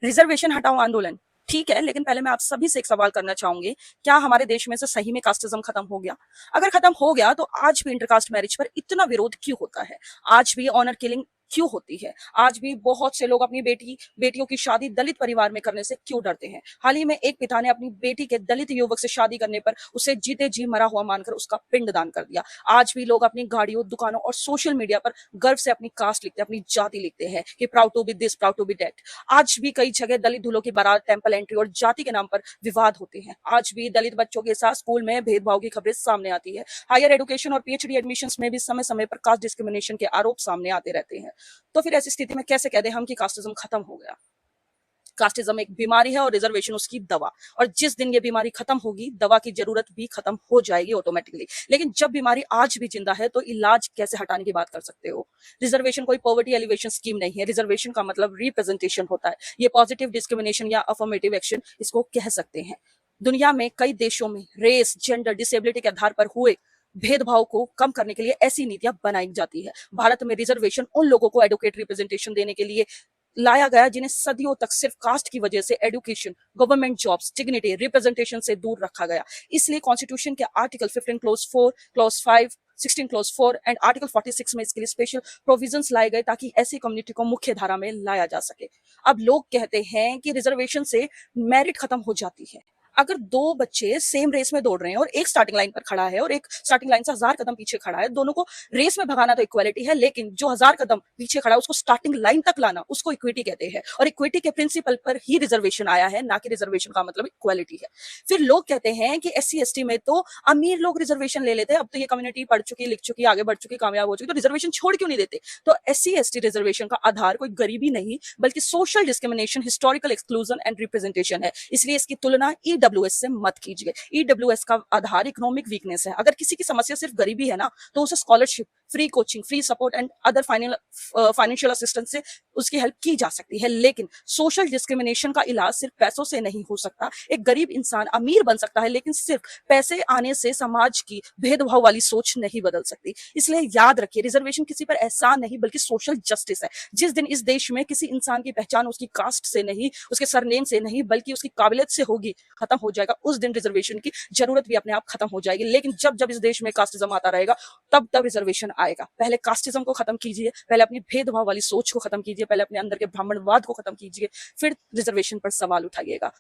Reservation हटाओ आंदोलन ठीक है, लेकिन पहले मैं आप सभी से एक सवाल करना चाहूंगी, क्या हमारे देश में से सही में कास्टिज्म खत्म हो गया? अगर खत्म हो गया तो आज भी इंटरकास्ट मैरिज पर इतना विरोध क्यों होता है? आज भी ऑनर किलिंग क्यों होती है? आज भी बहुत से लोग अपनी बेटियों की शादी दलित परिवार में करने से क्यों डरते हैं? हाल ही में एक पिता ने अपनी बेटी के दलित युवक से शादी करने पर उसे जीते जी मरा हुआ मानकर उसका पिंड दान कर दिया। आज भी लोग अपनी गाड़ियों, दुकानों और सोशल मीडिया पर गर्व से अपनी कास्ट लिखते हैं, अपनी जाति लिखते हैं कि proud to be this, proud to be that. आज भी कई जगह दलित दूल्हों की बारात, टेंपल एंट्री और जाति के नाम पर विवाद होते हैं। आज भी दलित बच्चों के साथ स्कूल में भेदभाव की खबरें सामने आती है। हायर एजुकेशन और पीएचडी एडमिशंस में भी समय समय पर कास्ट डिस्क्रिमिनेशन के आरोप सामने आते रहते हैं। तो फिर ऐसी स्थिति में कैसे कह दें हम कि कास्टिज्म खत्म हो गया? कास्टिज्म एक बीमारी है और रिजर्वेशन उसकी दवा। और जिस दिन ये बीमारी खत्म होगी, दवा की जरूरत भी खत्म हो जाएगी ऑटोमेटिकली। लेकिन जब बीमारी आज भी जिंदा है तो इलाज कैसे हटाने की बात कर सकते हो? रिजर्वेशन कोई पॉवर्टी एलिवेशन स्कीम नहीं है। रिजर्वेशन का मतलब रिप्रेजेंटेशन होता है। ये पॉजिटिव डिस्क्रिमिनेशन या अफर्मेटिव एक्शन इसको कह सकते हैं। दुनिया में कई देशों में रेस, जेंडर, डिसेबिलिटी के आधार पर हुए भेदभाव को कम करने के लिए ऐसी नीतियां बनाई जाती है। भारत में रिजर्वेशन उन लोगों को एडुकेट रिप्रेजेंटेशन देने के लिए लाया गया जिन्हें सदियों तक सिर्फ कास्ट की वजह से education, government jobs, dignity, representation से दूर रखा गया। इसलिए कॉन्स्टिट्यूशन के article 15 close 4, close 5, 16 close 4 and article 46 में इसके लिए स्पेशल प्रोविजंस लाए गए ताकि ऐसी कम्युनिटी को मुख्य धारा में लाया जा सके। अब लोग कहते हैं कि रिजर्वेशन से मेरिट खत्म हो जाती है। अगर दो बच्चे सेम रेस में दौड़ रहे हैं और एक स्टार्टिंग लाइन पर खड़ा है और एक स्टार्टिंग लाइन से 1000 कदम पीछे खड़ा है, दोनों को रेस में भगाना तो इक्वालिटी है, लेकिन जो 1000 कदम पीछे खड़ा है उसको स्टार्टिंग लाइन तक लाना उसको इक्विटी कहते हैं। और इक्विटी के प्रिंसिपल पर ही रिजर्वेशन आया है, ना कि रिजर्वेशन का मतलब इक्वालिटी है। फिर लोग कहते हैं कि एससी एसटी में तो अमीर लोग रिजर्वेशन ले लेते हैं, अब तो ये कम्युनिटी पढ़ चुकी, लिख चुकी, आगे बढ़ चुकी, कामयाब हो चुकी, तो रिजर्वेशन छोड़ क्यों नहीं देते? तो एससी एसटी रिजर्वेशन का आधार कोई गरीबी नहीं बल्कि social discrimination, historical exclusion and representation है। इसलिए इसकी तुलना ईडब्ल्यूएस से मत कीजिए। ईडब्ल्यूएस का आधार इकोनॉमिक वीकनेस है। अगर किसी की समस्या सिर्फ गरीबी है ना, तो उसे scholarship, free coaching, free support and other financial assistance से उसकी हेल्प की जा सकती है। लेकिन सोशल डिस्क्रिमिनेशन का इलाज सिर्फ पैसों से नहीं हो सकता। एक गरीब इंसान अमीर बन सकता है, लेकिन सिर्फ पैसे आने से समाज की भेदभाव वाली सोच नहीं बदल सकती। इसलिए याद रखिए, रिजर्वेशन किसी पर एहसान नहीं बल्कि सोशल जस्टिस है। जिस दिन इस देश में किसी इंसान की पहचान उसकी कास्ट से नहीं, उसके सरनेम से नहीं, बल्कि उसकी काबिलियत से होगी, खत्म हो जाएगा, उस दिन रिजर्वेशन की जरूरत भी अपने आप खत्म हो जाएगी। लेकिन जब जब इस देश में कास्टिज्म आता रहेगा, तब तब रिजर्वेशन आएगा। पहले कास्टिज्म को खत्म कीजिए, पहले अपनी भेदभाव वाली सोच को खत्म कीजिए, पहले अपने अंदर के ब्राह्मणवाद को खत्म कीजिए, फिर रिजर्वेशन पर सवाल उठाइएगा।